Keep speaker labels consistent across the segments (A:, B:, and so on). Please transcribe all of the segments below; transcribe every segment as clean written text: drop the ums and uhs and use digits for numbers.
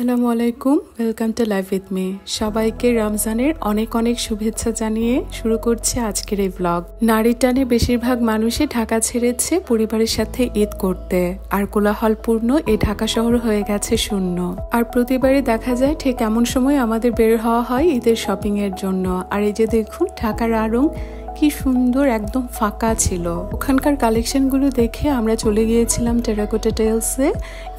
A: আসসালামু আলাইকুম, welcome to live with me. সবাইকে রমজানের অনেক অনেক শুভেচ্ছা জানিয়ে শুরু করছি আজকের এই ব্লগ। নারীর টানে বেশিরভাগ মানুষই ঢাকা ছেড়েছে পরিবারের সাথে ঈদ করতে, আর কোলাহলপূর্ণ এই ঢাকা শহর হয়ে গেছে শূন্য। আর প্রতিবারই দেখা যায় ঠিক এমন সময় আমাদের বের হওয়া হয় ঈদের শপিং এর জন্য। আর এই যে দেখুন ঢাকার আড়ং কি সুন্দর, একদম ফাঁকা ছিল। ওখানকার কালেকশনগুলো দেখে আমরা চলে গিয়েছিলাম টেরাকোটা টেলসে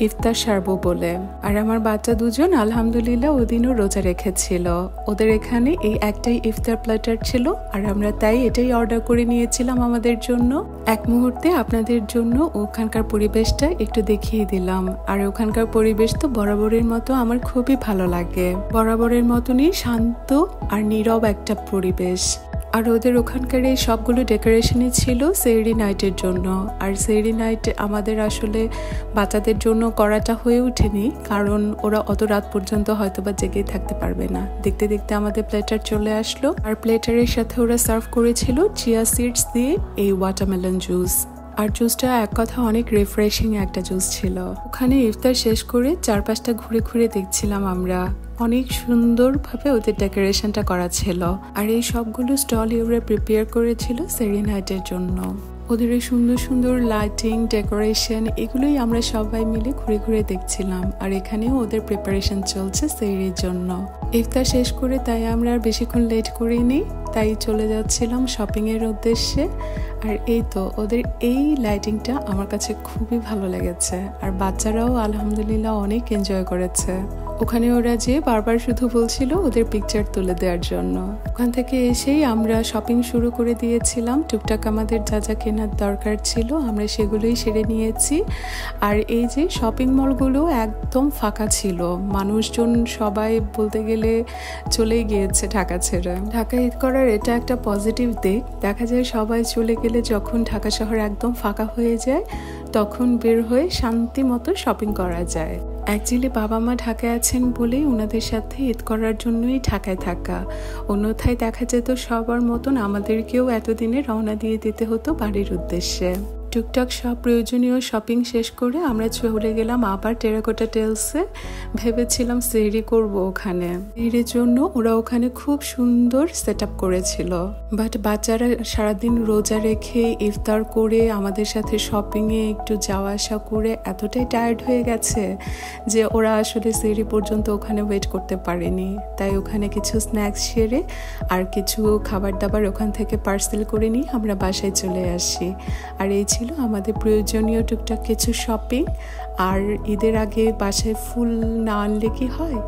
A: ইফতার সারবো বলে। আর আমার বাচ্চা দুজন আলহামদুলিল্লাহ ওদিনও রোজা রেখেছিল। ওদের এখানে এই একটাই ইফতার প্ল্যাটার ছিল, আর আমরা তাই এটাই অর্ডার করে নিয়েছিলাম আমাদের জন্য। এক মুহূর্তে আপনাদের জন্য ওখানকার পরিবেশটা একটু দেখিয়ে দিলাম। আর ওখানকার পরিবেশ তো বরাবরের মতো আমার খুবই ভালো লাগে। বরাবরের মতনই শান্ত আর নীরব একটা পরিবেশ। আর ওদের ওখানকার এই সবগুলো ডেকোরেশনই ছিল সেহরি নাইটের জন্য। আর সেহরি নাইট আমাদের আসলে বাচ্চাদের জন্য করাটা হয়ে ওঠেনি, কারণ ওরা অত রাত পর্যন্ত হয়তো বা জেগেই থাকতে পারবে না। দেখতে দেখতে আমাদের প্লেটার চলে আসলো, আর প্লেটারের সাথে ওরা সার্ভ করেছিল চিয়া সিডস দিয়ে এই ওয়াটারমেলন জুস। আর জুসটা এক কথা অনেক রিফ্রেশিং একটা জুস ছিল। ওখানে ইফতার শেষ করে চারপাশটা ঘুরে ঘুরে দেখছিলাম আমরা। অনেক সুন্দরভাবে ওদের ডেকোরেশনটা করা ছিল, আর এই সবগুলো স্টলই ওরা প্রিপেয়ার করেছিল সেহরি নাইটের জন্য। ওদের এই সুন্দর সুন্দর লাইটিং, ডেকোরেশন এগুলোই আমরা সবাই মিলে ঘুরে ঘুরে দেখছিলাম। আর এখানেও ওদের প্রিপারেশন চলছে সেহরির জন্য। ইফতার শেষ করে তাই আমরা আর বেশিক্ষণ লেট করিনি, তাই চলে যাচ্ছিলাম শপিং এর উদ্দেশ্যে। আর এই তো ওদের এই লাইটিংটা আমার কাছে খুবই ভালো লেগেছে, আর বাচ্চারাও আলহামদুলিল্লাহ অনেক এনজয় করেছে। ওখানে ওরা যে বারবার শুধু বলছিল ওদের পিকচার তুলে দেওয়ার জন্য। ওখান থেকে এসেই আমরা শপিং শুরু করে দিয়েছিলাম। টুকটাক আমাদের যা যা কেনার দরকার ছিল আমরা সেগুলোই সেরে নিয়েছি। আর এই যে শপিং মলগুলো একদম ফাঁকা ছিল, মানুষজন সবাই বলতে গেলে চলেই গিয়েছে ঢাকা ছেড়ে। ঢাকা ঈদ করার এটা একটা পজিটিভ দিক। দেখা যায় সবাই চলে গেলে যখন ঢাকা শহর একদম ফাঁকা হয়ে যায় তখন বের হয়ে শান্তি মতো শপিং করা যায়। অ্যাকচুয়ালি বাবা মা ঢাকায় আছেন বলেই ওনাদের সাথে ঈদ করার জন্যই ঢাকায় থাকা। অন্যথায় দেখা যেত সবার মতন আমাদেরকেও এতদিনে রওনা দিয়ে দিতে হতো বাড়ির উদ্দেশ্যে। টুকটাক সব প্রয়োজনীয় শপিং শেষ করে আমরা চলে গেলাম আবার টেরাকোটা টেলসে। ভেবেছিলাম সেহরি করব ওখানে। সেহরির জন্য ওরা ওখানে খুব সুন্দর সেট আপ করেছিল, বাট বাচ্চারা সারাদিন রোজা রেখে ইফতার করে আমাদের সাথে শপিংয়ে একটু যাওয়া আসা করে এতটাই টায়ার্ড হয়ে গেছে যে ওরা আসলে সেহরি পর্যন্ত ওখানে ওয়েট করতে পারেনি। তাই ওখানে কিছু স্ন্যাক্স সেরে আর কিছু খাবার দাবার ওখান থেকে পার্সেল করে নিয়ে আমরা বাসায় চলে আসি। আর এই ছিল আমাদের প্রয়োজনীয় টুকটাক কিছু শপিং। আর ঈদের আগে বাসায় ফুল না আনলে কি হয়,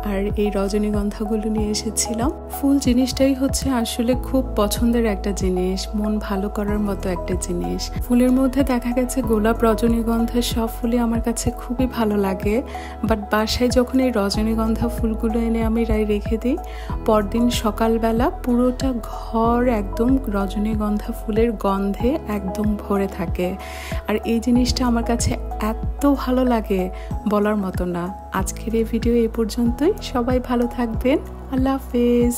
A: আর এই রজনীগন্ধাগুলো নিয়ে এসেছিলাম। ফুল জিনিসটাই হচ্ছে আসলে খুব পছন্দের একটা জিনিস, মন ভালো করার মতো একটা জিনিস। ফুলের মধ্যে দেখা গেছে গোলাপ, রজনীগন্ধা সব ফুলই আমার কাছে খুবই ভালো লাগে। বাট বাসায় যখন এই রজনীগন্ধা ফুলগুলো এনে আমি রেখে দিই, পরদিন সকালবেলা পুরোটা ঘর একদম রজনীগন্ধা ফুলের গন্ধে একদম ভরে থাকে। আর এই জিনিসটা আমার কাছে এত ভালো লাগে বলার মতো না। আজকের এই ভিডিও এই পর্যন্তই। সবাই ভালো থাকবেন। আল্লাহ হাফেজ।